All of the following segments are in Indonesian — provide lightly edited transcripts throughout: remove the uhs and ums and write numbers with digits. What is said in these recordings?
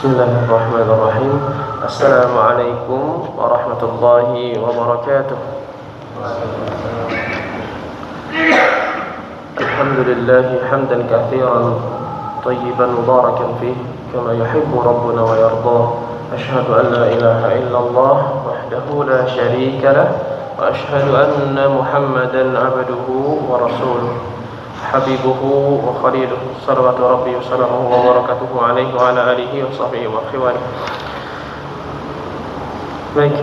Bismillahirrahmanirrahim. Assalamualaikum warahmatullahi wabarakatuh. Alhamdulillahi hamdan katsiran tayyiban mubarakan fihi kama yuhibbu rabbuna wa yarda. Ashhadu an la ilaha illallah wahdahu la syarika lah wa ashhadu anna Muhammadan abduhu wa rasuluh. Habibuhu wa khaliluhu salawatu rabbi wa salamuhu wa barakatuhu alaihi wa ala alihi wa sahbihi wa akhwani. Baik,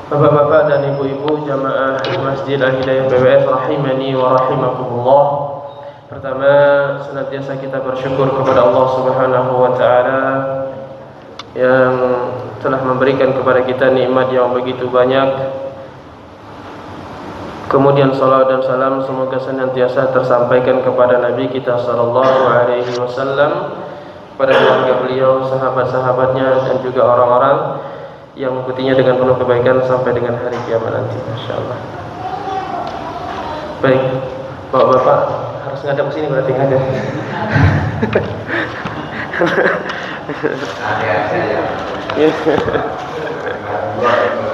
bapak-bapak dan ibu-ibu jamaah Masjid Al-Hidayah BWF rahimani wa rahimakumullah. Pertama, senantiasa kita bersyukur kepada Allah Subhanahu wa taala yang telah memberikan kepada kita nikmat yang begitu banyak. Kemudian salawat dan salam semoga senantiasa tersampaikan kepada Nabi kita sallallahu alaihi wasallam, pada keluarga beliau, sahabat-sahabatnya dan juga orang-orang yang mengikutinya dengan penuh kebaikan sampai dengan hari kiamat nanti, insyaallah. Baik, bapak-bapak harus ngadep ke sini berarti ngadep.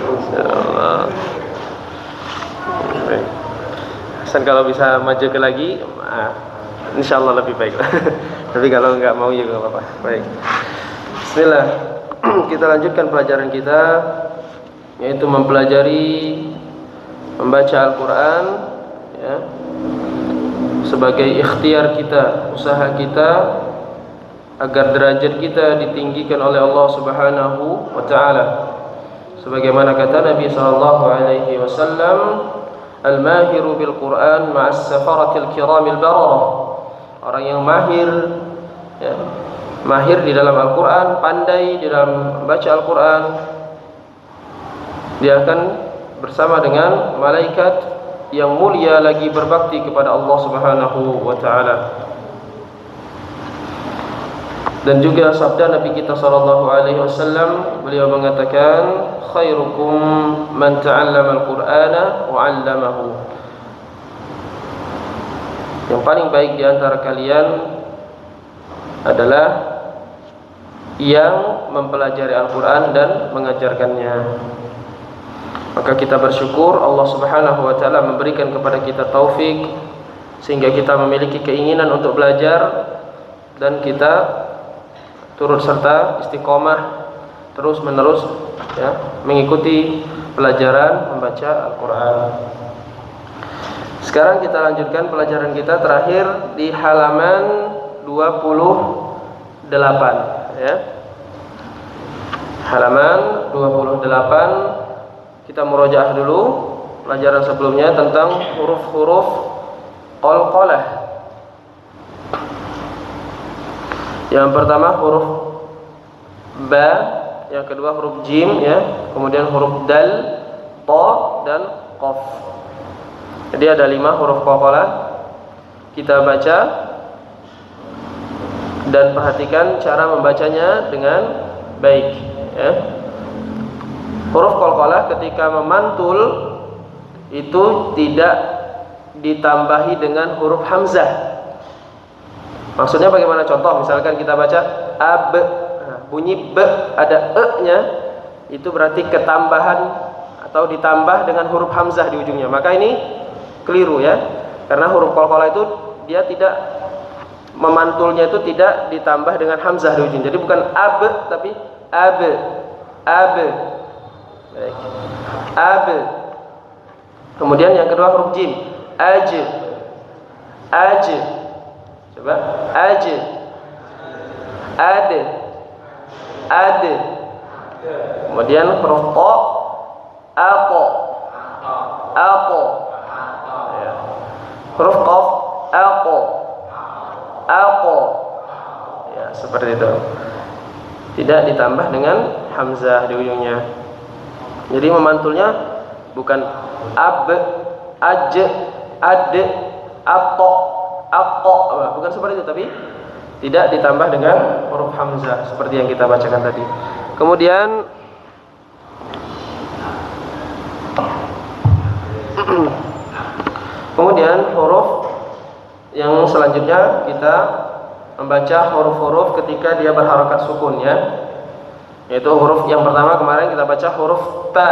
Insyaallah. Hasan kalau bisa maju ke lagi, insyaallah lebih baik. Tapi kalau enggak mau juga enggak apa-apa. Baik. Bismillah. Kita lanjutkan pelajaran kita, yaitu mempelajari membaca Al-Qur'an, ya, sebagai ikhtiar kita, usaha kita agar derajat kita ditinggikan oleh Allah Subhanahu wa taala. Sebagaimana kata Nabi sallallahu alaihi wasallam, al-mahiru bil Qur'an ma'as safaratil kiramil bararah. Orang yang mahir, ya, mahir di dalam Al-Qur'an, pandai di dalam baca Al-Qur'an, dia akan bersama dengan malaikat yang mulia lagi berbakti kepada Allah Subhanahu wa taala. Dan juga sabda Nabi kita sallallahu alaihi wasallam, beliau mengatakan, khairukum man ta'allama al-Qur'ana wa 'allamahu. Yang paling baik di antara kalian adalah yang mempelajari Al-Qur'an dan mengajarkannya. Maka kita bersyukur Allah Subhanahu wa taala memberikan kepada kita taufik sehingga kita memiliki keinginan untuk belajar dan kita turut serta istiqomah terus menerus, ya, mengikuti pelajaran membaca Al-Qur'an. Sekarang kita lanjutkan pelajaran kita terakhir di halaman 28, ya. Halaman 28 kita murojaah dulu pelajaran sebelumnya tentang huruf-huruf qalqalah. Yang pertama huruf ba, yang kedua huruf jim, ya, kemudian huruf dal, ta dan qaf. Jadi ada 5 huruf qalqalah. Kita baca dan perhatikan cara membacanya dengan baik, ya. Huruf qalqalah ketika memantul itu tidak ditambahi dengan huruf hamzah. Maksudnya bagaimana? Contoh, misalkan kita baca ab, bunyi b ada e-nya, itu berarti ketambahan atau ditambah dengan huruf hamzah di ujungnya. Maka ini keliru, ya. Karena huruf qalqalah itu dia tidak memantulnya itu tidak ditambah dengan hamzah di ujung. Jadi bukan ab tapi ab. Ab. Baik. Ab. Kemudian yang kedua huruf jim, aj. Aj. Coba aj. Ad. Ad. Kemudian huruf ta, aqa. Aqa. Ya. Huruf qaf, aqa. Aqa. Ya, seperti itu. Tidak ditambah dengan hamzah di ujungnya. Jadi memantulnya bukan ab, aj, ad, aqa, aqa, bukan seperti itu, tapi tidak ditambah dengan huruf hamzah seperti yang kita bacakan tadi. Kemudian huruf yang selanjutnya kita membaca huruf-huruf ketika dia berharakat sukun, ya. Yaitu huruf yang pertama kemarin kita baca huruf ta,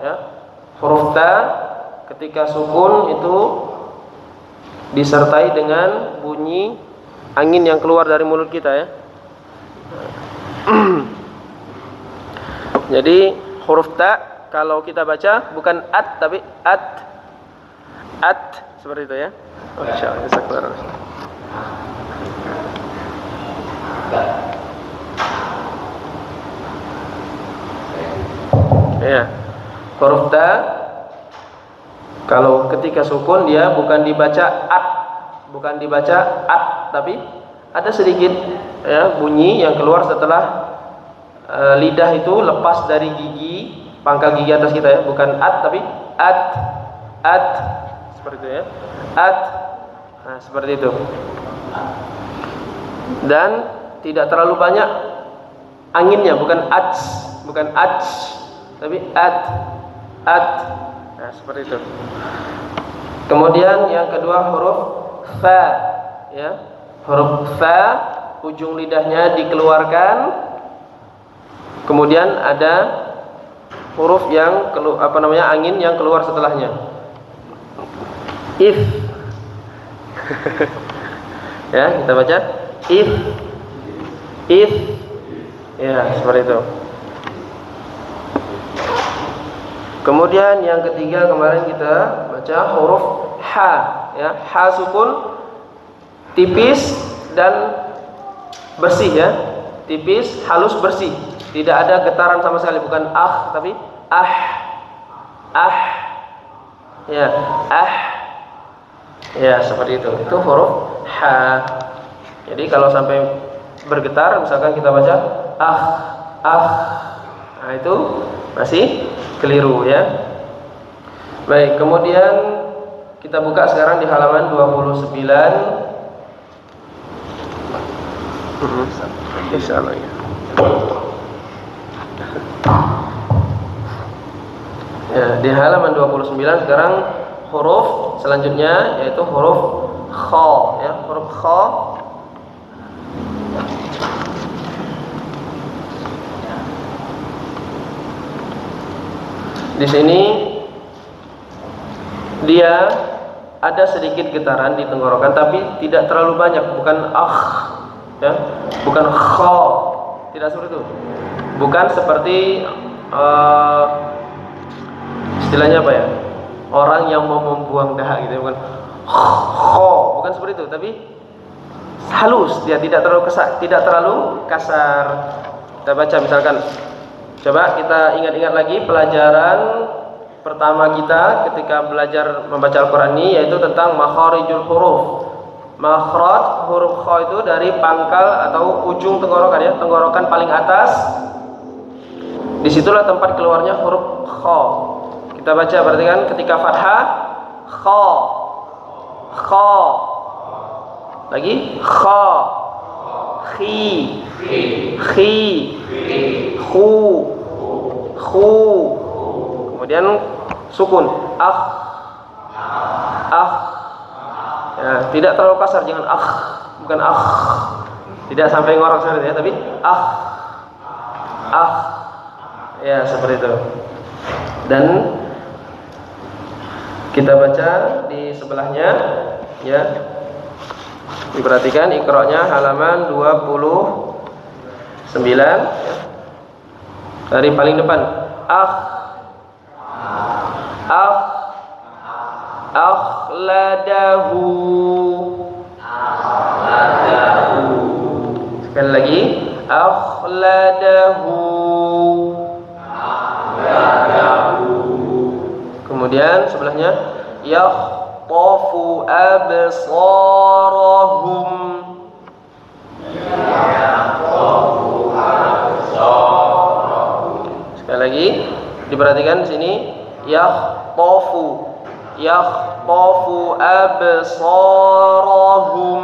ya. Huruf ta ketika sukun itu disertai dengan bunyi angin yang keluar dari mulut kita, ya. Jadi huruf ta kalau kita baca bukan at tapi at seperti itu, ya. Oh, insyaallah bisa keluar. Ya. Huruf ta kalau ketika sukun dia bukan dibaca at tapi ada sedikit, ya, bunyi yang keluar setelah lidah itu lepas dari gigi, pangkal gigi atas kita, ya, bukan at tapi at seperti itu, ya. Nah, seperti itu. Dan tidak terlalu banyak anginnya, bukan ats tapi at. Nah, seperti itu. Kemudian yang kedua huruf fa, ya. Huruf fa ujung lidahnya dikeluarkan. Kemudian ada huruf yang angin yang keluar setelahnya. If. Ya, kita baca if. Ya, seperti itu. Kemudian yang ketiga kemarin kita baca huruf ha, ya. Ha sukun tipis dan bersih, ya. Tipis, halus, bersih. Tidak ada getaran sama sekali, bukan tapi ya, ya, seperti itu. Itu huruf ha. Jadi kalau sampai bergetar, misalkan kita baca nah itu masih keliru, ya. Baik, kemudian kita buka sekarang di halaman 29. Insyaallah, ya. Ya, di halaman 29 sekarang huruf selanjutnya yaitu huruf kha, ya. Huruf kha di sini dia ada sedikit getaran di tenggorokan tapi tidak terlalu banyak, bukan ya, bukan kha, tidak seperti itu. Bukan seperti istilahnya apa, ya? Orang yang mau membuang dahak gitu, bukan bukan seperti itu, tapi halus, dia tidak terlalu kasar. Kita baca misalkan, coba kita ingat-ingat lagi pelajaran pertama kita ketika belajar membaca Al-Qur'an ini, yaitu tentang makharijul huruf. Makhraj huruf kha itu dari pangkal atau ujung tenggorokan, ya, tenggorokan paling atas. Disitulah tempat keluarnya huruf kha. Kita baca, perhatikan ketika fathah kha, lagi kha, khi, khu, kemudian sukun ya, tidak terlalu kasar, jangan bukan tidak sampai ngorok sekali, ya, tapi ya, seperti itu. Dan kita baca di sebelahnya, ya. Diperhatikan iqra-nya halaman 29, ya. Dari paling depan akhladahu. Sekali lagi akhladahu. Kemudian sebelahnya yakhtafu absarahum. Sekali lagi diperhatikan di sini yakhtafu absarahum.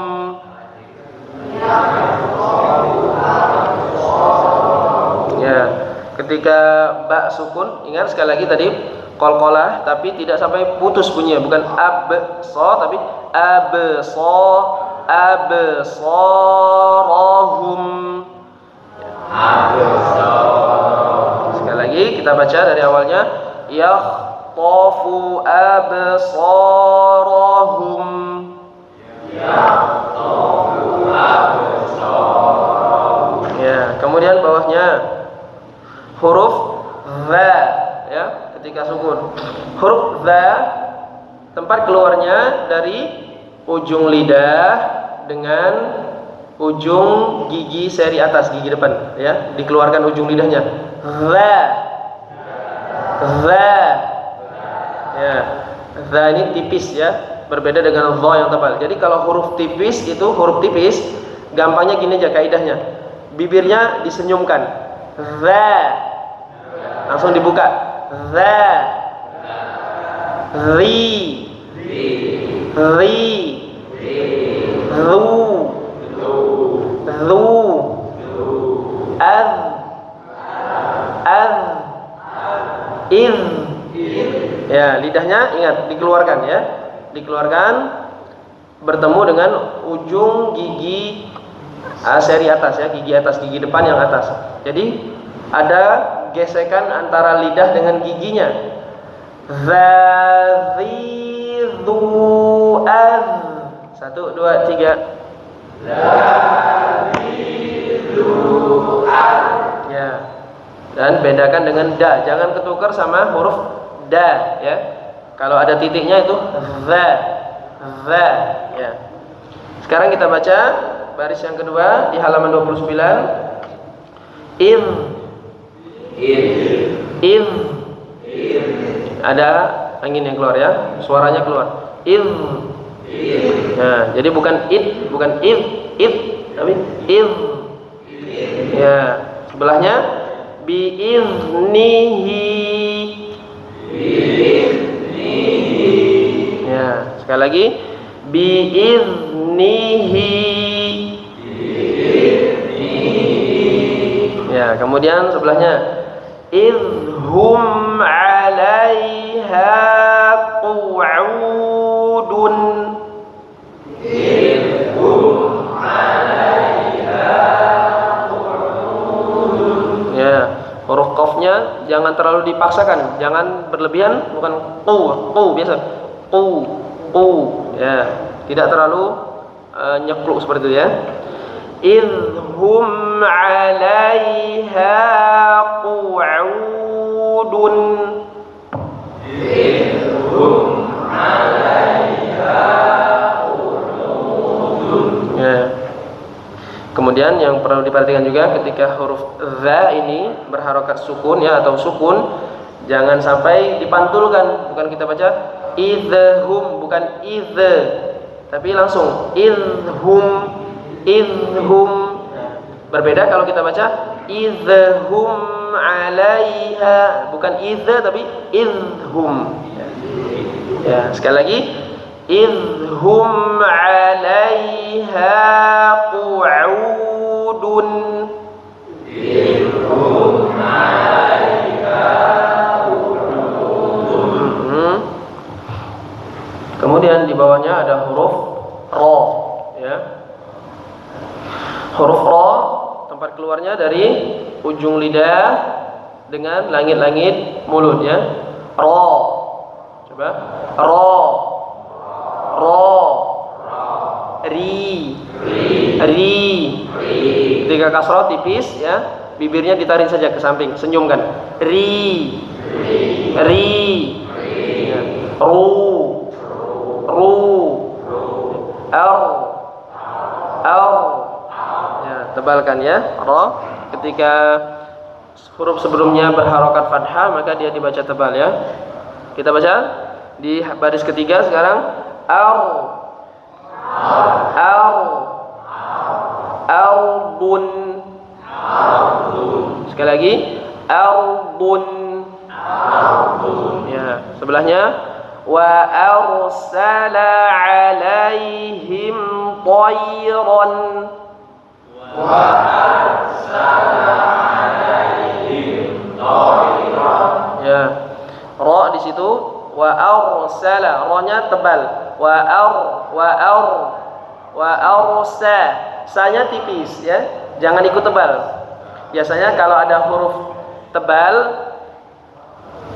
Ya, ketika ba sukun, ingat sekali lagi tadi qalqalah tapi tidak sampai putus bunyinya, bukan tapi absarahum. baca dari awalnya. Yakhtafu absarahum. Ya, kemudian bawahnya huruf za, ya, ketika sukun. Huruf za tempat keluarnya dari ujung lidah dengan ujung gigi seri atas, gigi depan, ya, dikeluarkan ujung lidahnya. Za. Za. Ya. Za ini tipis, ya, berbeda dengan dha yang tebal. Jadi kalau huruf tipis itu huruf tipis, gampangnya gini aja kaidahnya. Bibirnya disenyumkan. Za. Langsung dibuka. Za. Ri. Ri. Zu. Zu. Az. Az. Iz. Ya, lidahnya ingat dikeluarkan, ya. Dikeluarkan bertemu dengan ujung gigi seri atas, ya, gigi atas, gigi depan yang atas. Jadi ada gesekan antara lidah dengan giginya. Zazizu az. 1 2 3. Zazizu az. Ya. Dan bedakan dengan da, jangan ketukar sama huruf da, ya. Kalau ada titiknya itu za. Za, ya. Sekarang kita baca baris yang kedua di halaman 29. Iz. Ada angin yang keluar, ya, suaranya keluar. Iz. Nah, jadi bukan id, bukan iz, tapi iz. Ya, sebelahnya biiznihi. Ya, sekali lagi biiznihi. Ya, kemudian sebelahnya idhum 'alaiha qu'udun. Idhum 'alaiha qu'udun. Ya, huruf qafnya jangan terlalu dipaksakan, jangan berlebihan, bukan qu biasa. Qu. Ya, tidak terlalu nyekluk seperti itu, ya. Idhum 'alaiha qu'udun. Idhum 'alaiha qu'udun. Ya. Kemudian yang perlu diperhatikan juga ketika huruf za ini berharokat sukun, ya, atau sukun, jangan sampai dipantulkan. Bukan kita baca idhum, bukan idh, tapi langsung idhum. Berbeda kalau kita baca idhum 'alaiha, bukan idza tapi idhum. Ya, sekali lagi idhum 'alaiha qu'udun. Idhum 'alaiha qu'udun. Kemudian di bawahnya ada huruf ra, ya. Huruf ra tempat keluarnya dari ujung lidah dengan langit-langit mulut, ya. Ra. Coba. Ra. Ri. Ketika kasrah tipis, ya, bibirnya ditarik saja ke samping, senyumkan. Ri. Ya. Ru. Al. Tebalkan, ya, ra. Ketika huruf sebelumnya berharokat fathah maka dia dibaca tebal, ya. Kita baca di baris ketiga sekarang. Ardun. Sekali lagi ardun. Ya, sebelahnya wa arsala 'alaihim tayran. Ya, ra di situ wa arsala, ra-nya tebal. Wa arsa, sa-nya tipis, ya. Jangan ikut tebal. Biasanya kalau ada huruf tebal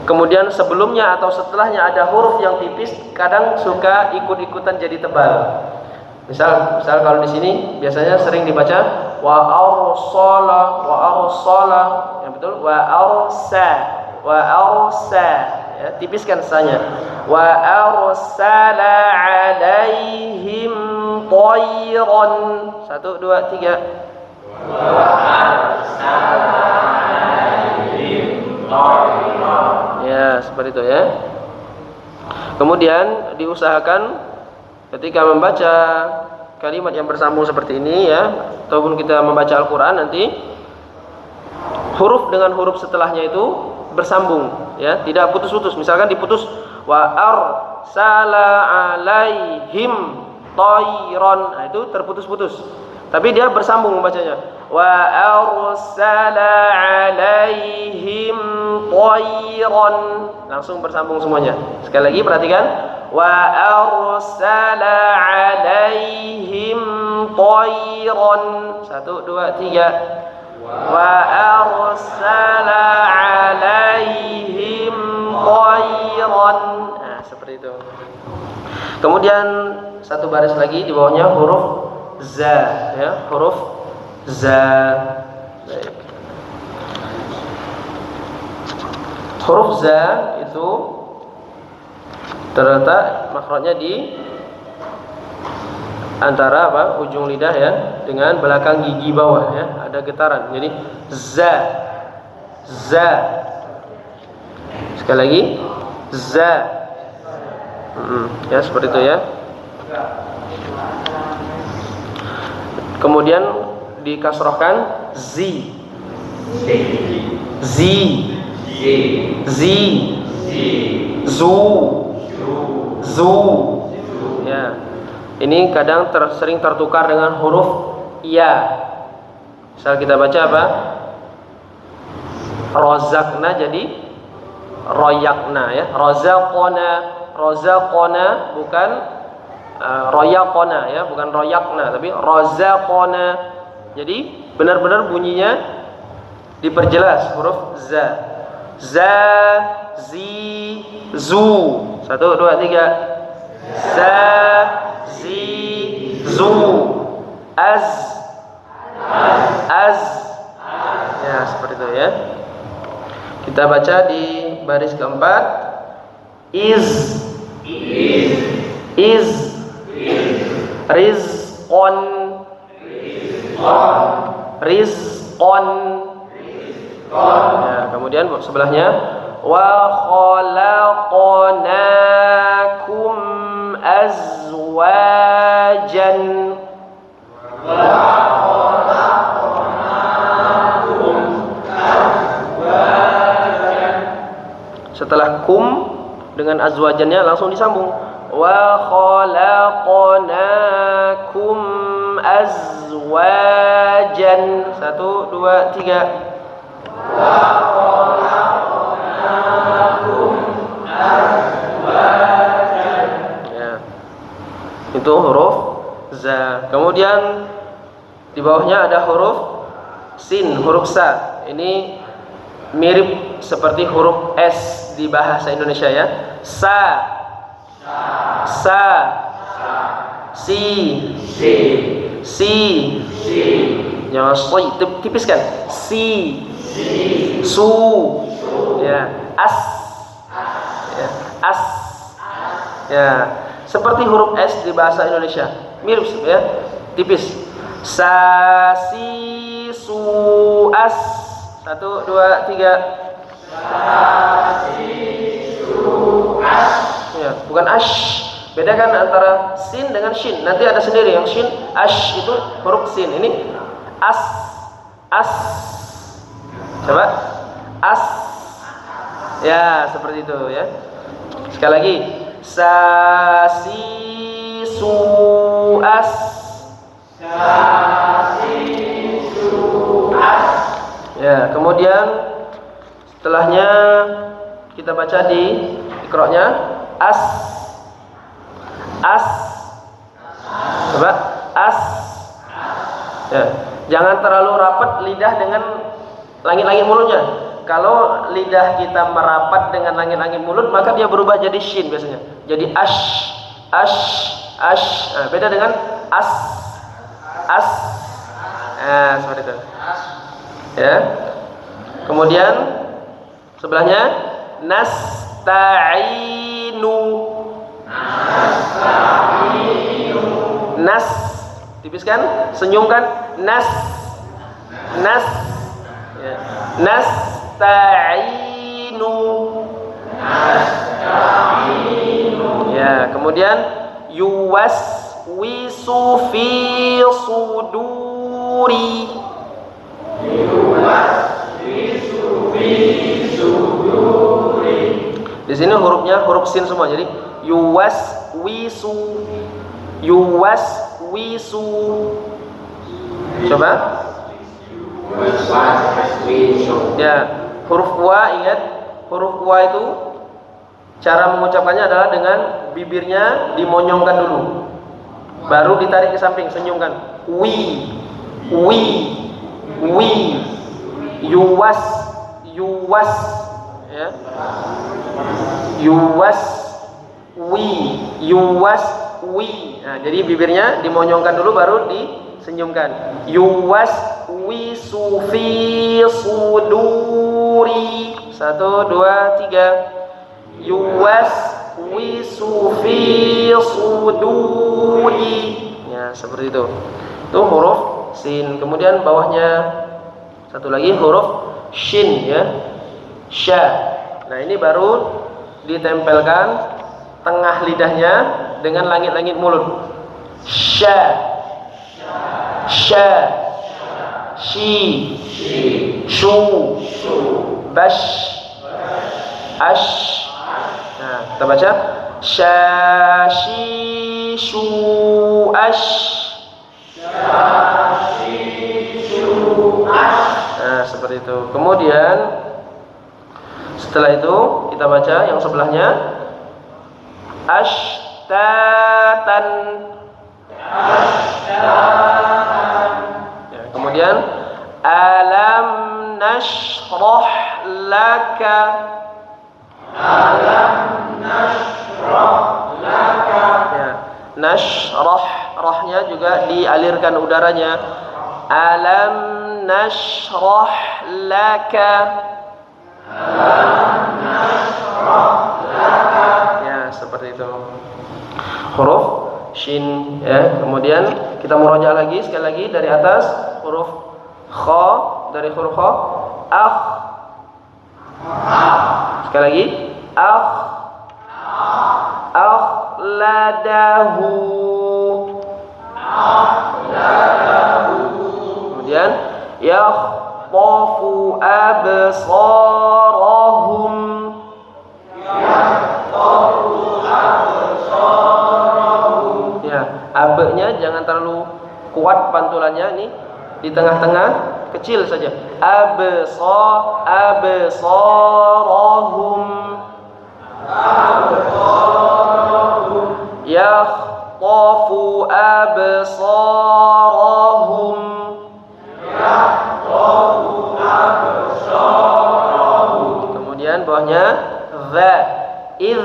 kemudian sebelumnya atau setelahnya ada huruf yang tipis, kadang suka ikut-ikutan jadi tebal. Misal kalau di sini biasanya sering dibaca wa arsala, yang betul wa arsa, ya, tipiskan sanya. Wa arsala alaihim tayran. 1 2 3. Wa arsala alaihim tayran. Ya, seperti itu ya. Kemudian diusahakan ketika membaca kalimat yang bersambung seperti ini ya, ataupun kita membaca Al-Quran nanti huruf dengan huruf setelahnya itu bersambung ya, tidak putus-putus. Misalkan diputus wa arsala alaihim tayran, nah itu terputus-putus. Tapi dia bersambung membacanya. Wa arsala alaihim tayran, langsung bersambung semuanya. Sekali lagi perhatikan. Wa arsala alaihim tayran. 1 2 3. Wa arsala alaihim tayran. Nah, seperti itu. Kemudian satu baris lagi di bawahnya huruf za ya, huruf za. Baik. Huruf za itu terletak makhrajnya di antara ujung lidah ya dengan belakang gigi bawah ya, ada getaran. Jadi za. Sekali lagi za. Ya seperti itu ya. Kemudian dikasrohkan zi. Zu. Ya. Ini kadang sering tertukar dengan huruf ya. Misal kita baca apa? Rozakna jadi royakna ya. Rozaqona bukan royaqona ya, bukan royakna tapi rozaqona. Jadi benar-benar bunyinya diperjelas huruf za. Za, zi, zu. 1 2 3. Za, zi, zu. Az. Ya seperti itu ya. Kita baca di baris keempat. Is. Rizqon. Ya, kemudian sebelahnya wa khalaqnakum azwajan. Setelah kum dengan azwajannya langsung disambung. Wa khalaqnakum azwajan. 1 2 3. Wa khalaqnakum azwajan. Ya. Itu huruf za. Kemudian di bawahnya ada huruf sin, huruf sa. Ini mirip seperti huruf S di bahasa Indonesia ya. Sa. Si. Jangan tipiskan. Si. Su. Ya. As. Ya. As. Ya. Seperti huruf S di bahasa Indonesia. Mirip ya. Tipis. Sa, si, su, as. 1 2 3. Sa, si, su, as. Ya, bukan ash. Bedakan antara sin dengan shin. Nanti ada sendiri yang shin, ash itu huruf sin. Ini as. Coba. As. Ya, seperti itu ya. Sekali lagi. Sa, si, su, as. Sa, si, su, as. Ya, kemudian setelahnya kita baca di iqra-nya as. Coba as. Ya, jangan terlalu rapat lidah dengan langit-langit mulutnya. kalau lidah kita merapat dengan langit-langit mulut, maka dia berubah jadi shin biasanya. Jadi ash, ash, ash. Nah, beda dengan as, as. Nah, seperti itu. Ya. Kemudian sebelahnya nasta'inu. Nas, tipiskan, senyumkan, nas, nas, ya. Nasta'inu, ya. Kemudian yuwaswisu fi suduri. Di sini hurufnya huruf sin semua, jadi yuwaswisu, yuwaswisu. Coba. Ya, huruf wa, ingat huruf wa itu cara mengucapkannya adalah dengan bibirnya dimonyongkan dulu, baru ditarik ke samping, senyumkan. Wi, yuwas, yuwas, ya. Yuwas, yuwas, Nah, jadi bibirnya dimonyongkan dulu, baru disenyumkan. Yuwas wisu fi suduri. 1, 2, 3. Yuwas wisu fi suduri. Ya, seperti itu. Itu huruf sin. Kemudian bawahnya satu lagi huruf shin, ya. Sya. Nah, ini baru ditempelkan tengah lidahnya dengan langit-langit mulut. Sya, sya, shi, shu, bash, ash. Nah, kita baca sya, shi, shu, ash. Nah, seperti itu. Kemudian setelah itu kita baca yang sebelahnya ashtatan. Ya, kemudian alam nashrah laka. Ya, nashrah, rohnya juga dialirkan udaranya. Alam nashrah laka. Ya, seperti itu. Huruf shin, ya. Kemudian kita murojaah lagi sekali lagi dari atas, huruf kha, dari huruf kha, akh. Sekali lagi, akh, akhladahu. Kemudian yakhtafu absarahum. Ya, abnya jangan terlalu kuat pantulannya, ini di tengah-tengah kecil saja. Absarahum. Yakhtafu absarahum. Kemudian bawahnya za, iz,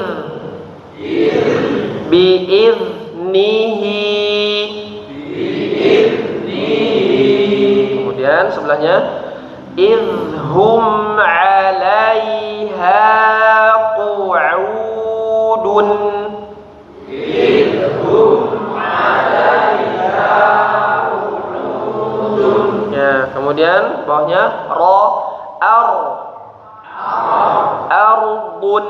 biiznihi. Kemudian sebelahnya izhum 'alaiha qu'udun. Ya, kemudian bawahnya ra, ardun,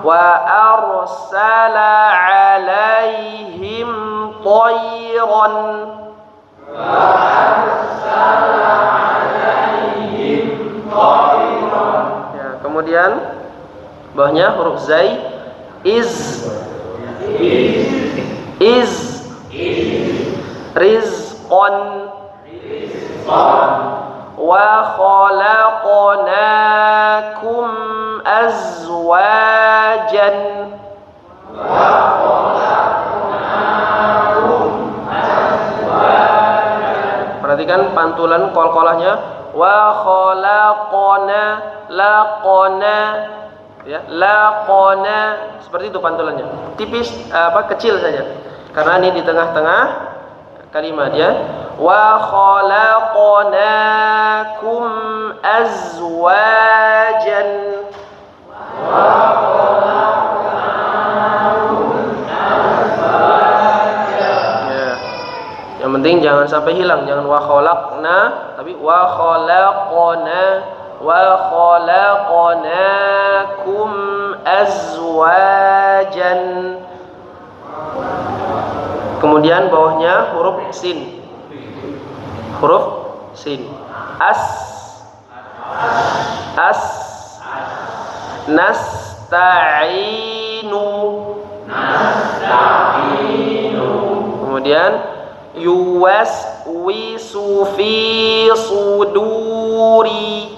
wa arsala 'alaihim tayran. Ya, kemudian bawahnya huruf zai, rizqan, wa khalaqnakum azwajan. Perhatikan pantulan qol-qolahnya. Wa khalaqna laqana, ya, laqana, seperti itu pantulannya. Tipis, kecil saja. Karena ini di tengah-tengah kalimat, ya. Wa khalaqnakum azwajan. Wa khalaqnakum azwajan. Ya. Yang penting jangan sampai hilang, jangan wa khalaqna, tapi wa khalaqnakum azwajan. Kemudian bawahnya huruf sin. Huruf sin. Nasta'inu. Kemudian yuwaswisu fi suduri.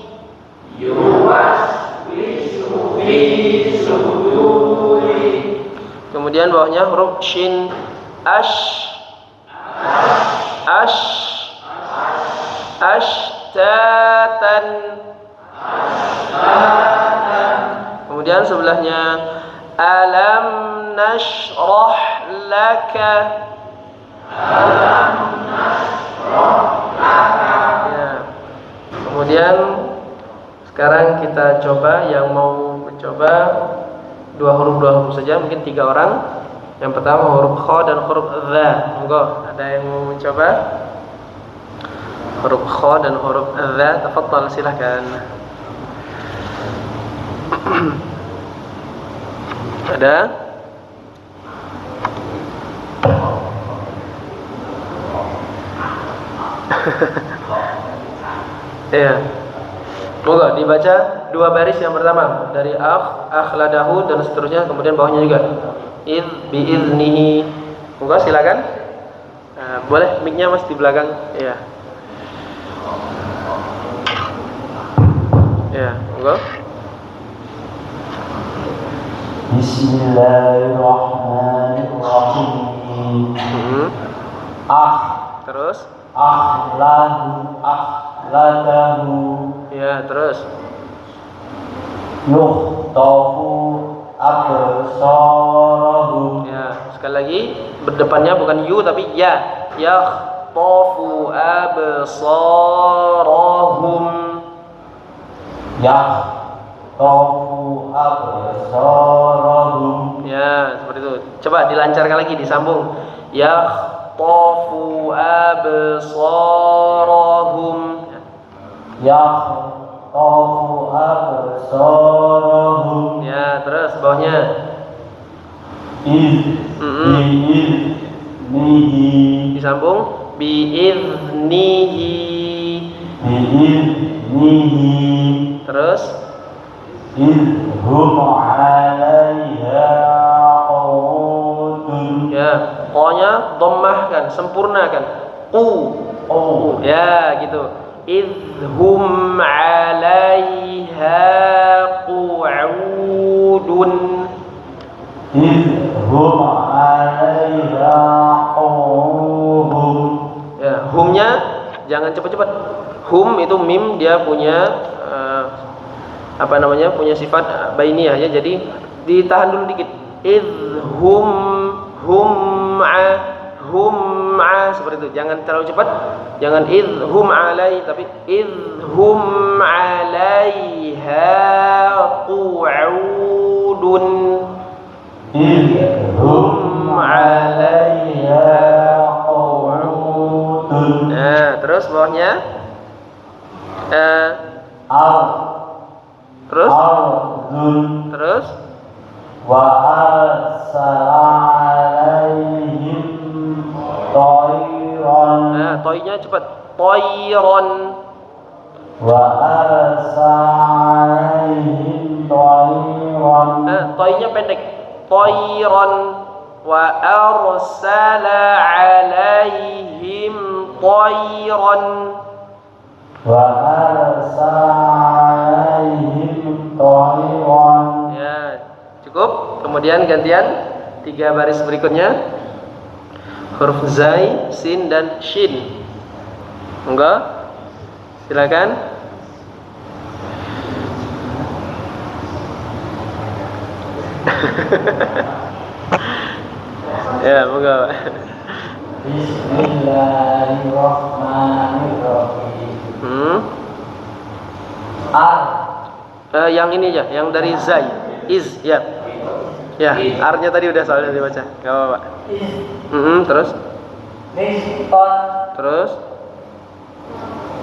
Kemudian bawahnya huruf shin. Ashtatan. Kemudian sebelahnya alam nashrah laka. Ya. Kemudian sekarang kita coba, yang mau mencoba dua huruf saja, mungkin 3 orang. Yang pertama huruf kha dan huruf dha. Monggo, ada yang mau mencoba? Huruf kha dan huruf dha, tafadhal, silakan. Ada? Ya. Monggo dibaca 2 baris yang pertama dari akhladahu dan seterusnya, kemudian bawahnya juga biiznihi. Monggo silakan. Boleh mic-nya Mas di belakang. Ya. Ya, monggo. Bismillahirrahmanirrahim. Terus akhladahu. Ya, terus Yuhtafu absarahum. ya, sekali lagi berdepannya bukan yu tapi ya. Yakhtafu absarahum. Yakhtafu absarahum. Ya, seperti itu. Coba dilancarkan lagi, disambung. Yakhtafu absarahum. Yakhtafu absarahum. Ya, terus bawahnya biiznihi. disambung biiznihi. Terus idhum 'alaiha qudun. ya, qa-nya dhammahkan, sempurnakan. Ya, gitu. Idhum 'alaiha qu'udun. Idhum 'alaiha qudun. Ya, humnya jangan cepat-cepat. Hum itu mim, dia punya punya sifat bainiyah, ya. Jadi ditahan dulu dikit. Hum'a seperti itu. Jangan terlalu cepat. Jangan idhum 'alai, tapi idhum 'alaiha qu'udun. Idhum 'alaiha qudun. Nah, terus bawahnya terus wa arsala 'alaihim tayran. nah, toinya cepat. Tayran. Wa arsala 'alaihim tayran. Nah, toinya pendek. Tayran. Wa arsala 'alaihim tayran. Wa arsala 'alaihim tayran. Ya, cukup. Kemudian gantian 3 baris berikutnya. Huruf zai, sin dan shin. Enggak? Silakan. Ya, moga. Bismillahirrahmanirrahim. Yang ini ya, yang dari zai, iz, ya. Ya, arnya tadi udah soalnya dibaca. Enggak apa-apa. Terus? Terus?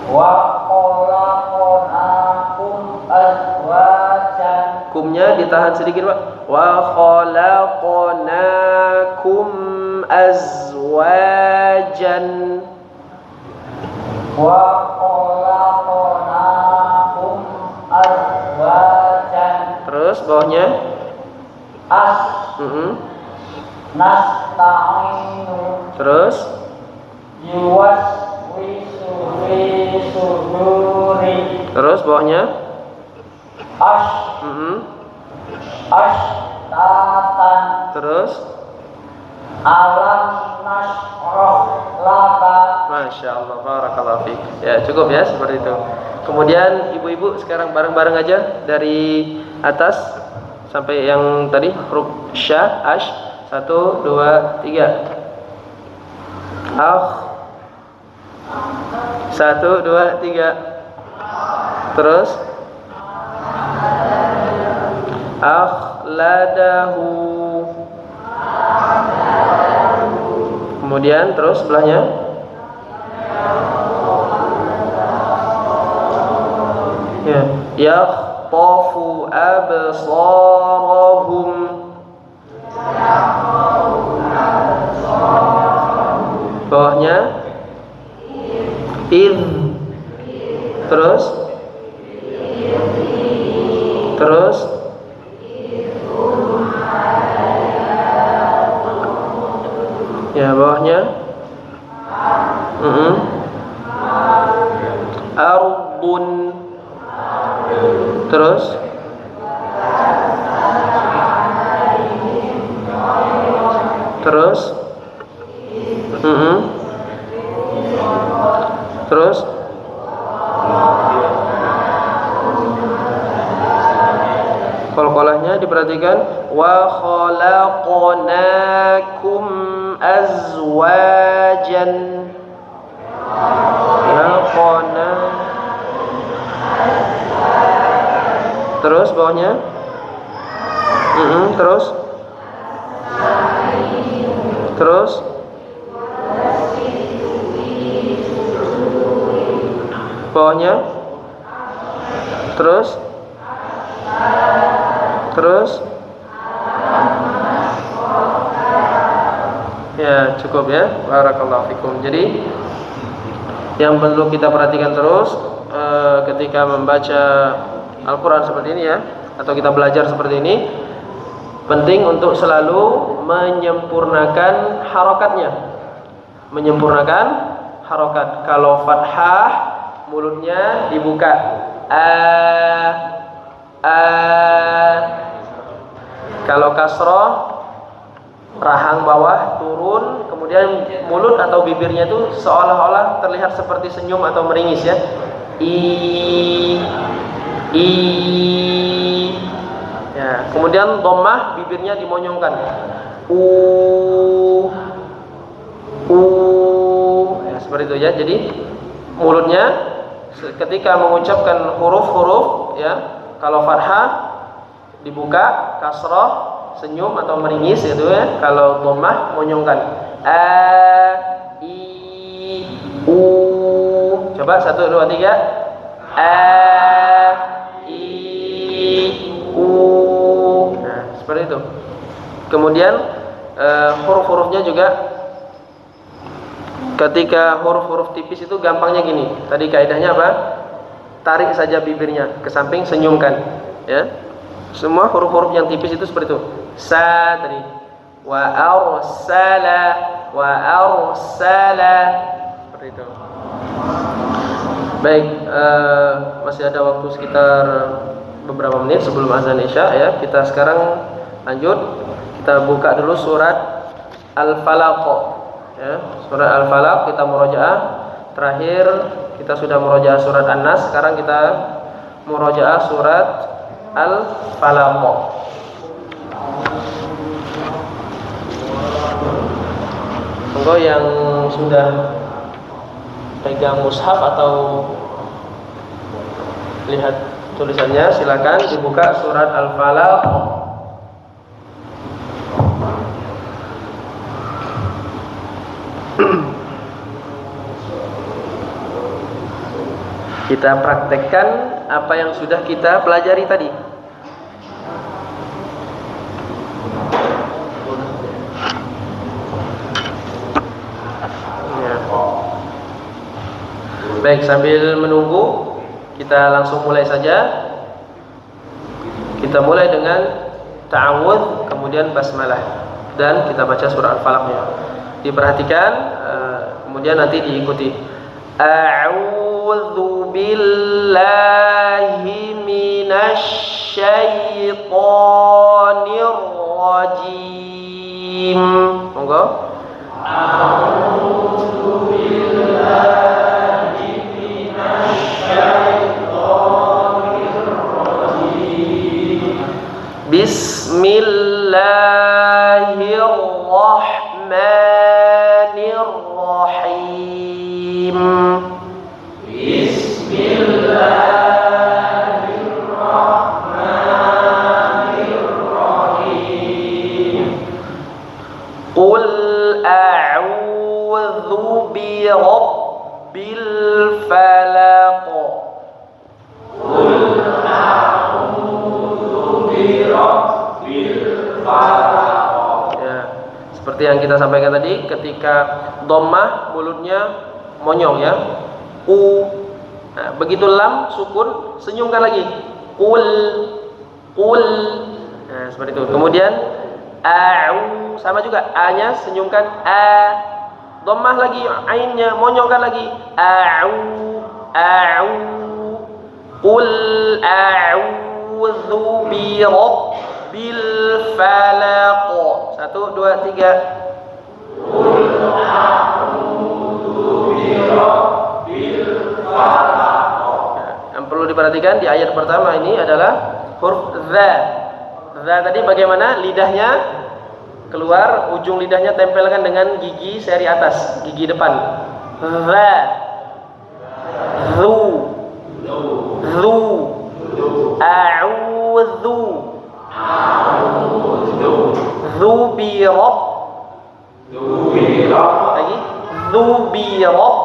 Wa khalaqnakum azwajan. Kumnya ditahan sedikit, Pak. Wa khalaqnakum azwajan. Wa khalaqnakum azwajan. Terus bawahnya? Nasta'inu. Terus? Yuwaswisu fi suduri. Terus bawahnya? Ashtatan. Terus? Alam nasroh laka. Masya Allah, barakallahu fiik. Ya, cukup ya seperti itu. Kemudian ibu-ibu sekarang bareng-bareng aja dari atas sampai yang tadi huruf sya, ash. 1, 2, 3. 1, 2, 3. Terus akhladahu. Kemudian terus sebelahnya ya, yakhtafu absarahum. Bawahnya id. Terus ya, bawahnya arbun. Terus terus qalqalahnya diperhatikan. Wa khalaqnakum azwajan. Ya qana. Terus bawahnya terus bawahnya terus ya, cukup ya. Barakallahu fikum. Jadi yang perlu kita perhatikan terus ketika membaca Al-Quran seperti ini ya, atau kita belajar seperti ini, penting untuk selalu menyempurnakan harokatnya. Menyempurnakan harokat. Kalau fathah, mulutnya dibuka. Kalau kasroh, rahang bawah turun, kemudian mulut atau bibirnya itu seolah-olah terlihat seperti senyum atau meringis ya. Ya, kemudian dhammah, bibirnya dimonyongkan. Ya, seperti itu ya. Jadi mulutnya ketika mengucapkan huruf-huruf ya, kalau fathah dibuka, kasroh senyum atau meringis gitu ya. Kalau dhammah monyongkan. Coba 1, 2, 3. Nah, seperti itu. Kemudian huruf-hurufnya juga, ketika huruf-huruf tipis itu gampangnya gini. Tadi kaidahnya apa? Tarik saja bibirnya ke samping, senyumkan ya. Semua huruf-huruf yang tipis itu seperti itu. Sa tadi, wa arsala, seperti itu. Baik, masih ada waktu sekitar beberapa menit sebelum azan Isya ya. Kita sekarang lanjut. Kita buka dulu surat Al-Falaq ya. Surat Al-Falaq kita murojaah. Terakhir kita sudah murojaah surat An-Nas, sekarang kita murojaah surat Al-Falaq. Monggo yang sudah pegang mushaf atau lihat tulisannya, silakan dibuka surat Al-Falaq. Kita praktekkan apa yang sudah kita pelajari tadi. Ya. Baik, sambil menunggu kita langsung mulai saja. Kita mulai dengan ta'awudz, kemudian basmalah, dan kita baca surah Al-Falaq-nya. Diperhatikan, kemudian nanti diikuti. A'udzu billahi minasy syaithanir rajim. Monggo. A'udzu billahi minasy syaithanir rajim. Bismillahirrahmanirrahim. Bismillahirrahmanirrahim. Qul a'udzu birabbil falaq. Qul a'udzu birabbil falaq. Ya, seperti yang kita sampaikan tadi, ketika dhammah mulutnya monyong ya. Nah, begitu lam sukun, senyumkan lagi. Qul. Nah, seperti itu. Kemudian a'u, sama juga a-nya senyumkan a. Dhammah lagi ainnya, monyongkan lagi. A'u. Qul a'udzu birabbil falaq. 1 2 3. Qul a'udzu birabbil falaq. Yang perlu diperhatikan di ayat pertama ini adalah huruf za. Za tadi bagaimana lidahnya keluar, ujung lidahnya tempelkan dengan gigi seri atas, gigi depan. Za. Zu. A'udzu. Zu birab. Lagi. Zu birab.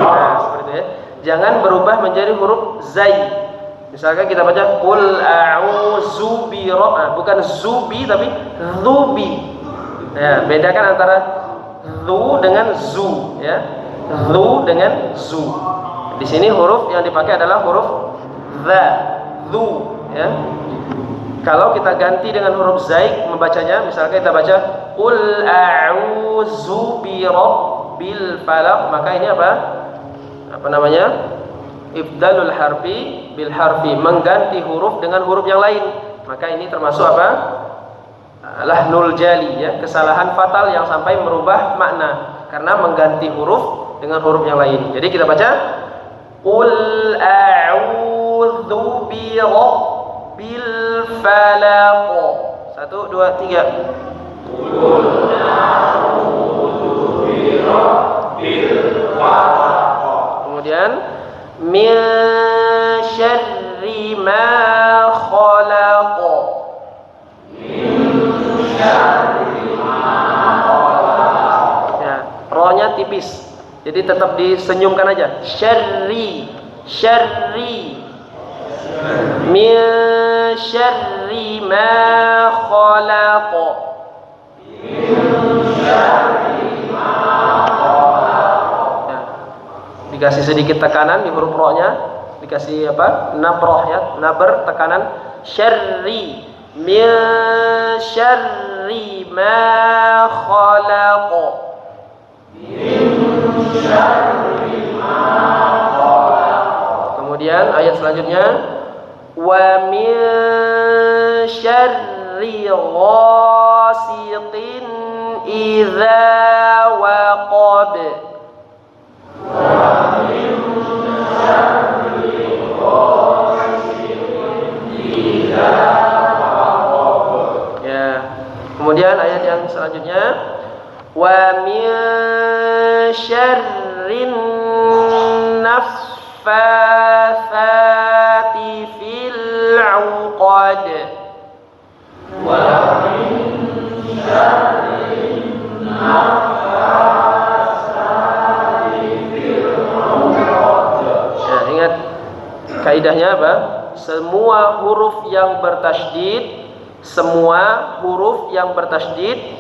Nah, seperti itu ya. Jangan berubah menjadi huruf zai. Misalkan kita baca qul a'udzu birab, bukan zubi tapi zubi. Ya, bedakan antara zu dengan zu ya. Zu dengan zu. Di sini huruf yang dipakai adalah huruf za, zu ya. Kalau kita ganti dengan huruf zai membacanya, misalkan kita baca qul a'udzu birabbil falaq, maka ini apa namanya? Ibdalul harfi bil harfi, mengganti huruf dengan huruf yang lain. Maka ini termasuk apa? Lahnul jali ya, kesalahan fatal yang sampai merubah makna karena mengganti huruf dengan huruf yang lain. Jadi kita baca qul a'udzu birabbil falaq. 1 2 3. Qul a'udzu birabbil falaq. Kemudian min syarri ma khalaq. Ya, rohnya tipis. Jadi tetap disenyumkan aja. Syarri. Min syarri ma khalaq. Dikasih sedikit tekanan di huruf rohnya, dikasih apa? Nabrah ya, naber tekanan. Syarri, min syarri ma khalaq. Kemudian ayat selanjutnya, wa min syarri ghasiqin idza waqab. syarrin naffatsati fil 'uqad. Wa min syarrin naffatsati fil 'uqad. Ya, ingat kaidahnya apa? Semua huruf yang bertasydid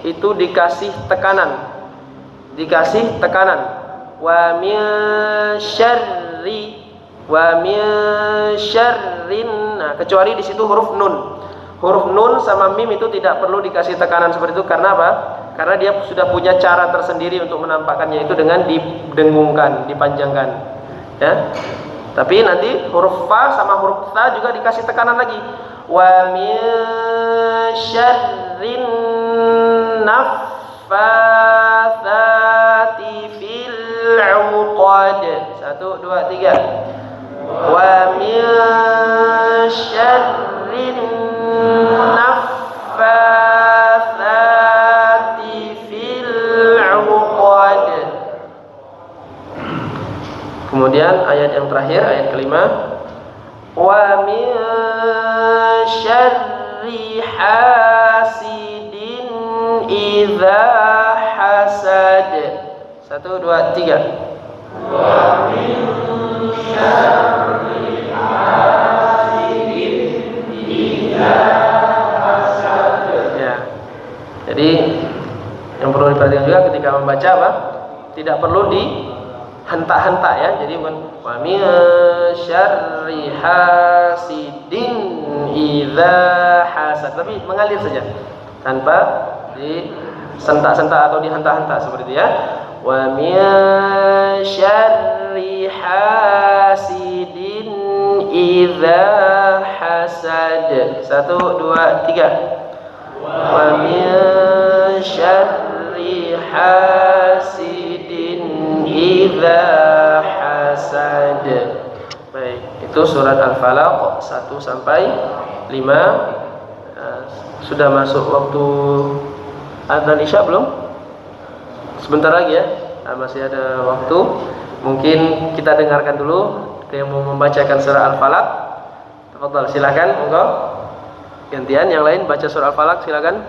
itu dikasih tekanan. Wa min syarrin. Nah, kecuali di situ huruf nun sama mim itu tidak perlu dikasih tekanan seperti itu. Karena apa? Karena dia sudah punya cara tersendiri untuk menampakkannya, itu dengan didengungkan, dipanjangkan, ya. Tapi nanti huruf fa sama huruf ta juga dikasih tekanan lagi. Wa min syarrin naffatsati fil 'uqad. 1 2 3. Wa min syarrin naffatsati fil 'uqad. Kemudian ayat yang terakhir, ayat kelima, wa min syarri hasidin idza hasad. 1 2 3. Wa min syarri hasidin idza hasad. Ya. Jadi yang perlu diperhatikan juga ketika membaca apa? Tidak perlu henta-henta, ya. Jadi bukan wa min syarri hasidin idza hasad, tapi mengalir saja tanpa disentak-sentak atau dihenta-henta seperti itu, ya. Wa min syarri hasidin idza hasad. 1 2 3. Wa min syarri hasidin idza hasad. Baik, itu surat Al-Falaq 1 sampai 5. Sudah masuk waktu adzan Isya belum? Sebentar lagi, ya. Masih ada waktu. Mungkin kita dengarkan dulu. Ada yang mau membacakan surah Al-Falaq? Tafadhal, silakan, monggo. Gantian yang lain baca surah Al-Falaq, silakan.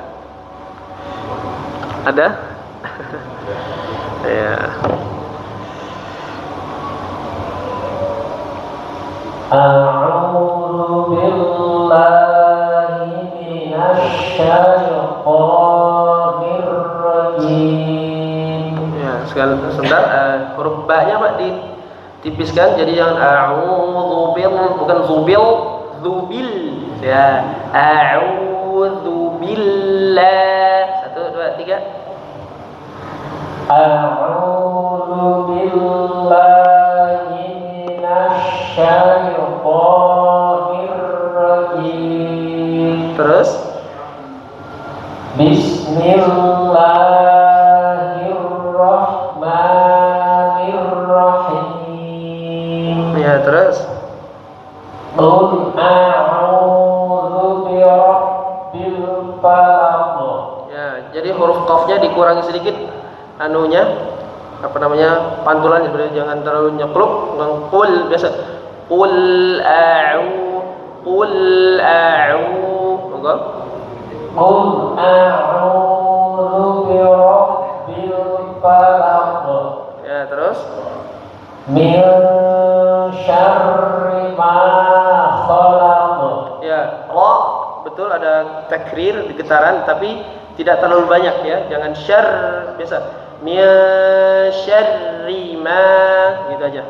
Ada? Ya. A'udzu billahi minasy syaithanir rajim. Ya, sebentar, huruf ba-nya Pak ditipiskan, jadi jangan a'udzu bil, bukan zubil, zubil. Ya, a'udzu billah. 1 2 3. A'udzu billahi minasy syaithanir rajim. Terus Bismillahirrahmanirrahim. ya, terus Qul a'udzu birabbil falaq. ya, jadi huruf qafnya dikurangi sedikit anunya, apa namanya, pantulannya, sebenarnya jangan terlalu nyekluk. Qul biasa, qul a'udzu monggo. Qul a'udzu birabbil falaq. Ya, terus Min syarri ma khalaq. ya, betul ada takrir di getaran, tapi tidak terlalu banyak, ya. Jangan syarr, biasa min syarri ma, gitu aja.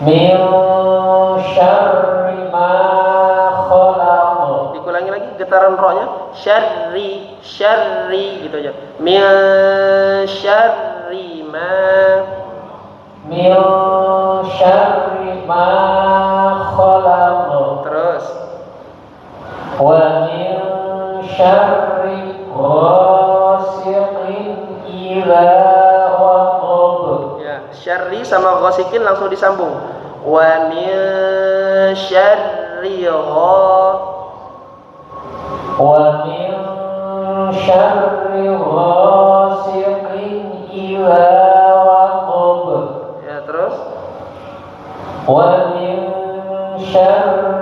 Min syarri ma khalaq. Dikulangi lagi getaran ro-nya, syarri gitu aja. Min syarri ma. Min syarri ma khalaq. Terus Wa min syarri ghasiqin idza waqab. ya, syarri sama ghasikin langsung disambung. Wa min syarri Wa min syarri ghasiqin idza waqab. ومن شر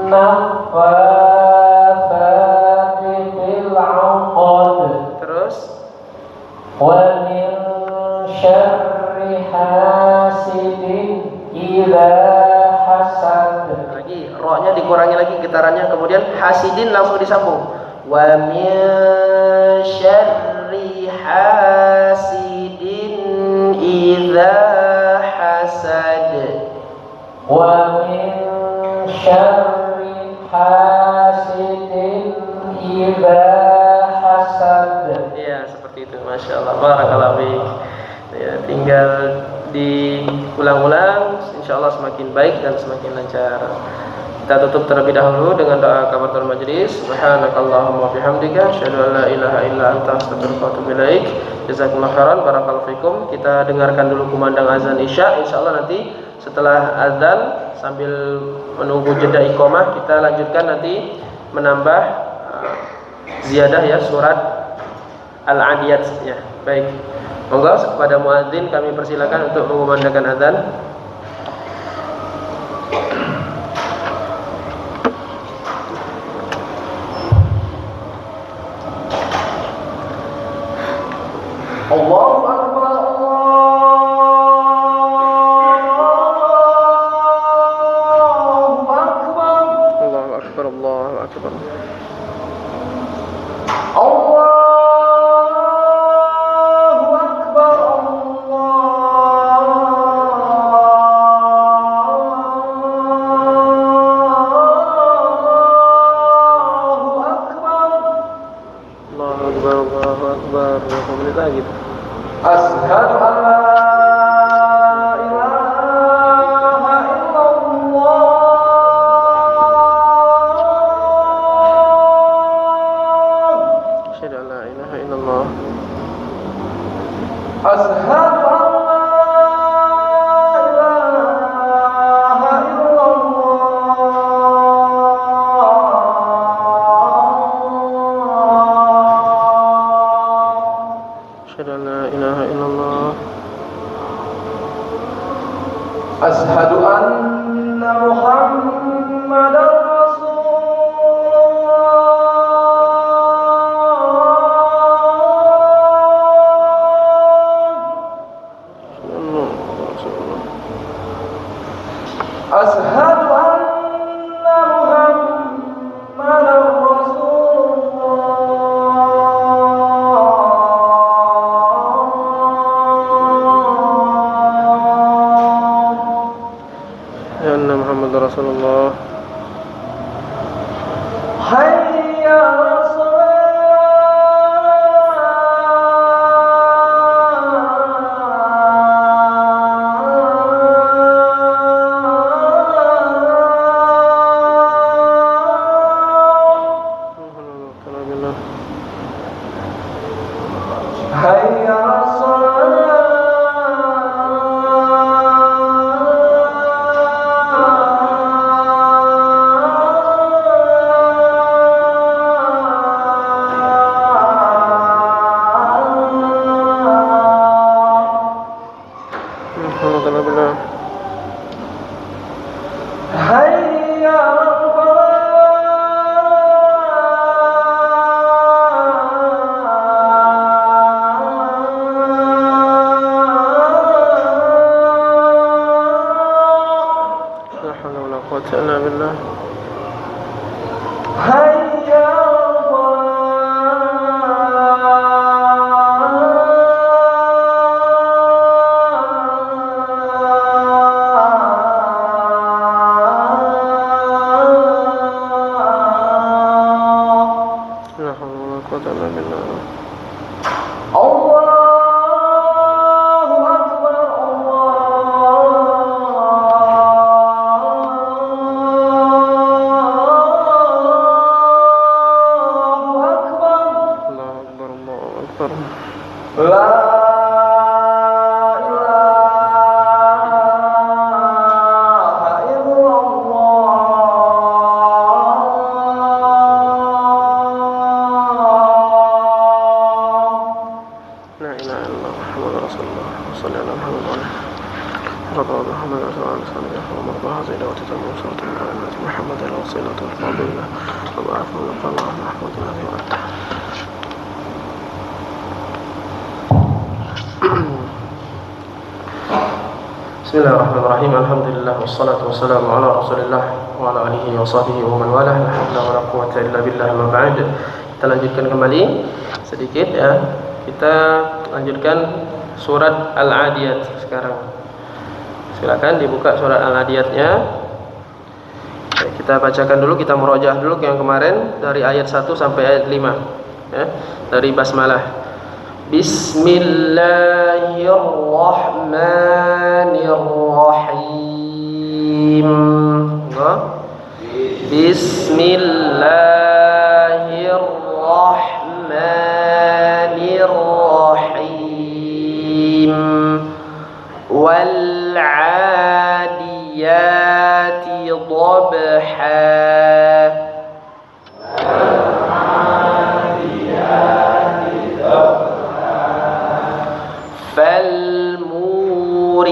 النفاثات في العقد Terus ومن شر حاسد إذا حسد. lagi rohnya dikurangi lagi getarannya, kemudian hasidin langsung disambung. Wa min syarri hasidin idza hasad. ومن شر حاسد إذا حسد. Ya, seperti itu. Masya Allah, barakallahu fiik. Ya, tinggal diulang-ulang, insya Allah semakin baik dan semakin lancar. Kita tutup terlebih dahulu dengan doa kafaratul majlis. Subhanakallahumma wa bihamdika asyhadu an la ilaha illa anta astaghfiruka wa atubu ilaik. Jazakumullahu khairan, barakallahu fikum. Kita dengarkan dulu kumandang azan Isya. Insyaallah nanti setelah azan sambil menunggu jeda iqamah kita lanjutkan nanti menambah ziyadah ya surat Al-Adiyat ya. Baik. Monggo kepada muadzin kami persilakan untuk mengumandangkan azan. Allahu akbar, Allahu akbar. Allahu akbar, Allahu akbar. Asyhadu an la ilaha illallah. Asyhadu an la ilaha illallah. Asyhadu an la ilaha illallah. Asyhadu an la ilaha illallah. Asyhadu anna Muhammadar Rasulullah. Asyhadu anna Muhammadar Rasulullah. Hayya 'alas salat. Hayya 'alas رب محمد صلى الله عليه وسلم اللهم رب هذه الدعوة التامة والصلاة والسلام على محمد الوسيلة والفضيلة وبعث من الله محمود الذي وعدته. Bismillahirrahmanirrahim. Alhamdulillah wassalatu wassalamu ala Rasulillah wa ala alihi wa sahbihi wa man walah. La haula wala quwwata illa billah. Ma ba'd. Kita lanjutkan kembali sedikit ya. Kita lanjutkan surat Al-Adiyat sekarang. Silakan dibuka surat Al-Adiyatnya. Kita bacakan dulu, kita murojaah dulu yang kemarin dari ayat 1 sampai ayat 5 ya, dari basmalah. Bismillahirrahmanirrahim. Bismillahirrahmanirrahim. Wal 'adiyati dhabha.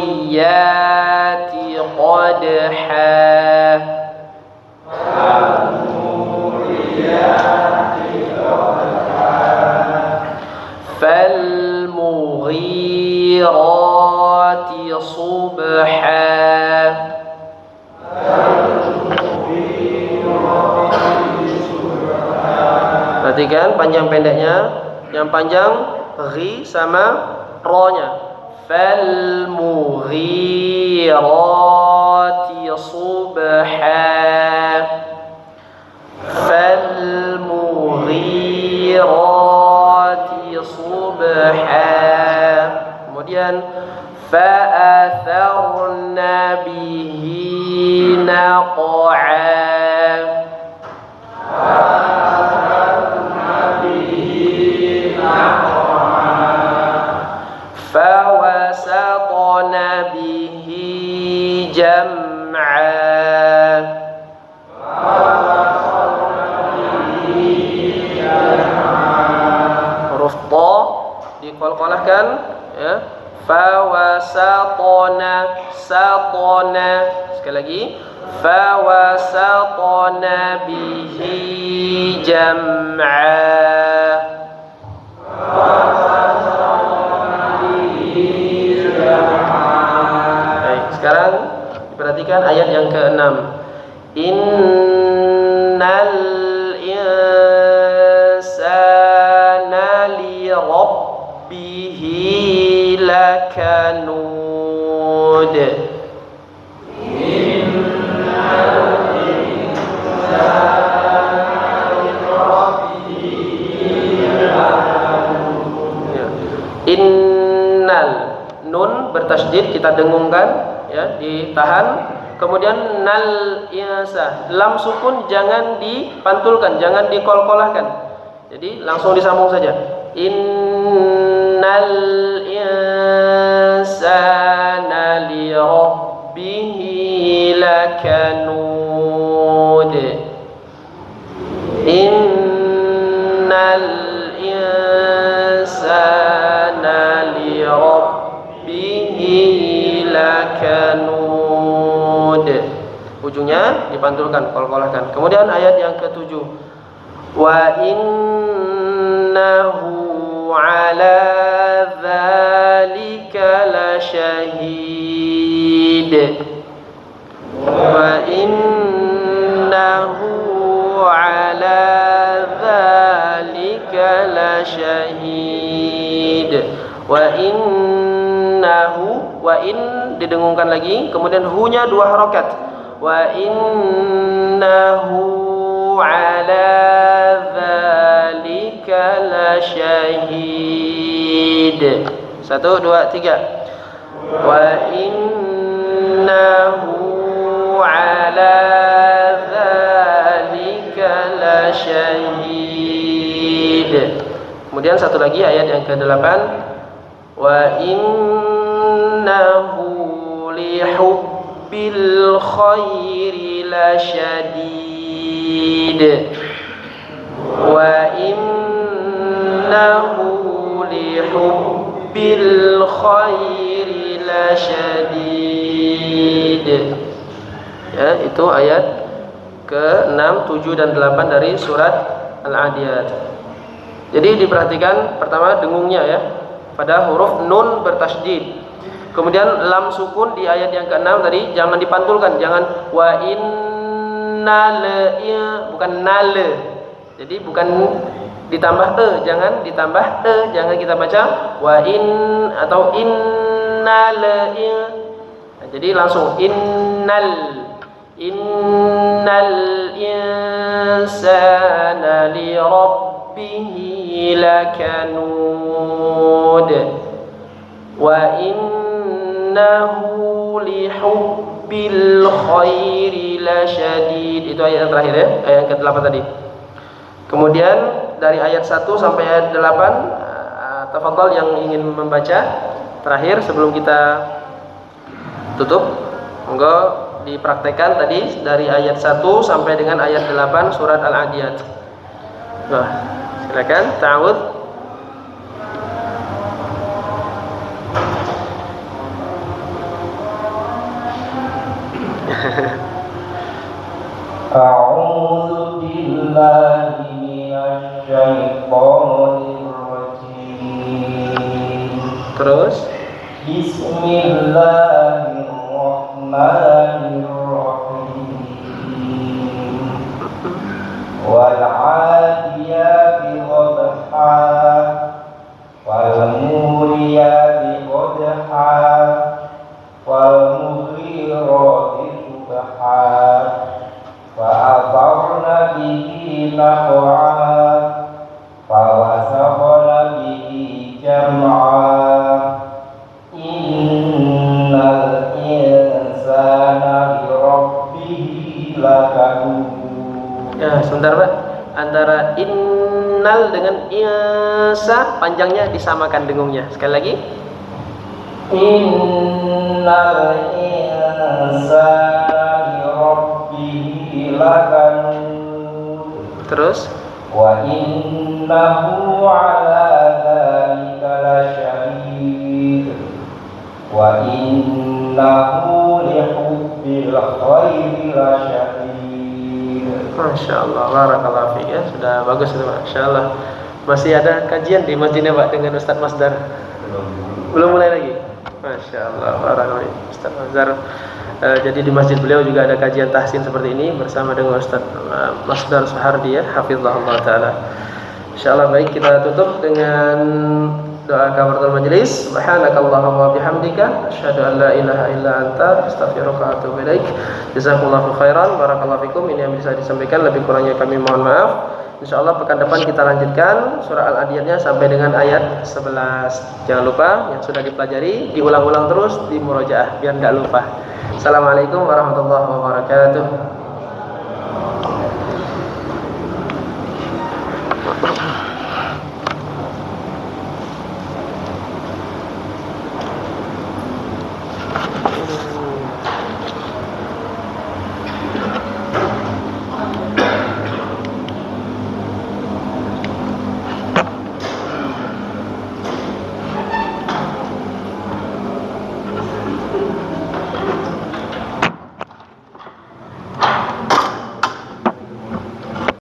فالموريات قدحا فالمغيرات صبحا. Perhatikan panjang pendeknya. Yang panjang ghi sama ro-nya. فالمغيرات صبحا فالمغيرات صبحا. Kemudian فأثرن به نقعا فوسطن به جمعا. Huruf ta diqalqalahkan ya. Fawasatona satona. Sekali lagi. Fawasatna bihi jam'a. Sekarang diperhatikan ayat yang ke-6. Innal insana li rabbihi lakanud. Innal insana li rabbihi lakanud. Innal nun bertasydid, kita dengungkan ya, ditahan. Kemudian nal insa, lam sukun jangan dipantulkan, jangan dikolkolahkan. Jadi langsung disambung saja. Innal insana li rabbihi lakanud. Innal insana li rabbihi lakanud. Ujungnya dipantulkan, kolkolahkan. Kemudian ayat yang ke-7. Wa innahu ala dzalika lasyahid. Wa innahu ala dzalika lasyahid. Wa innahu, wa in didengungkan lagi, kemudian hu-nya 2 harakat. Wa innahu ala dzalika lasyahid. 1 2 3. Wa innahu ala dzalika lasyahid. Kemudian satu lagi ayat yang ke-8. Wa innahu lihubbil khairi lasyadid. Wa innahu lihubbil khairi lasyadid. itu ayat ke-6, 7 dan 8 dari surat Al-Adiyat. Jadi diperhatikan pertama dengungnya ya, pada huruf nun bertasydid. Kemudian lam sukun di ayat yang ke-6 tadi jangan dipantulkan, jangan wa innal, bukan nale. Jadi bukan ditambah jangan ditambah jangan kita baca wa in atau innal. Nah, jadi langsung innal insana li rabbihi lakanud wa innahu li hubbil khairi lasyadid. Itu ayat yang terakhir ya, ayat yang ke-8 tadi. Kemudian dari ayat 1 sampai ayat 8, tafadhal yang ingin membaca terakhir sebelum kita tutup, monggo dipraktekkan tadi dari ayat 1 sampai dengan ayat 8 surat Al-Adiyat. Nah, silakan ta'awudz. A'udzu billahi minasy syaithanir rajim. Terus Bismillahirrahmanirrahim. Wal 'adiyati dhabha wal muriyati qadha wal mughirati subha wa atharna bihi naq'a fa wasaqna bihi jam'a innal insana li rabbihi lakanud. ya, sebentar Pak. Antara innal dengan insa panjangnya disamakan dengungnya. Sekali lagi. Innal insana li rabbihi lakanud. Terus Wa innahu ala dzalika lasyahid. Wa innahu li hubbil khairi lasyahid. Masya Allah, barakallahu fiik ya, sudah bagus itu Masya Allah. Masih ada kajian di masjidnya Pak dengan Ustaz Masdar? Belum mulai lagi? Masya Allah, barakallahu fiik Ustaz Masdar. Jadi di masjid beliau juga ada kajian tahsin seperti ini bersama dengan Ustaz Masdar Suhardi ya, hafizahullah ta'ala. Insyaallah. Baik, kita tutup dengan doa kafaratul majelis. Subhanakallahumma wa bihamdika asyhadu an la ilaha illa anta astaghfiruka wa atubu ilaik. Jazakumullahu khairan, barakallahu fikum. Ini yang bisa disampaikan, lebih kurangnya kami mohon maaf. Insyaallah pekan depan kita lanjutkan surah Al-Adiyatnya sampai dengan ayat 11. Jangan lupa yang sudah dipelajari diulang-ulang terus di murojaah biar enggak lupa. Assalamualaikum warahmatullahi wabarakatuh.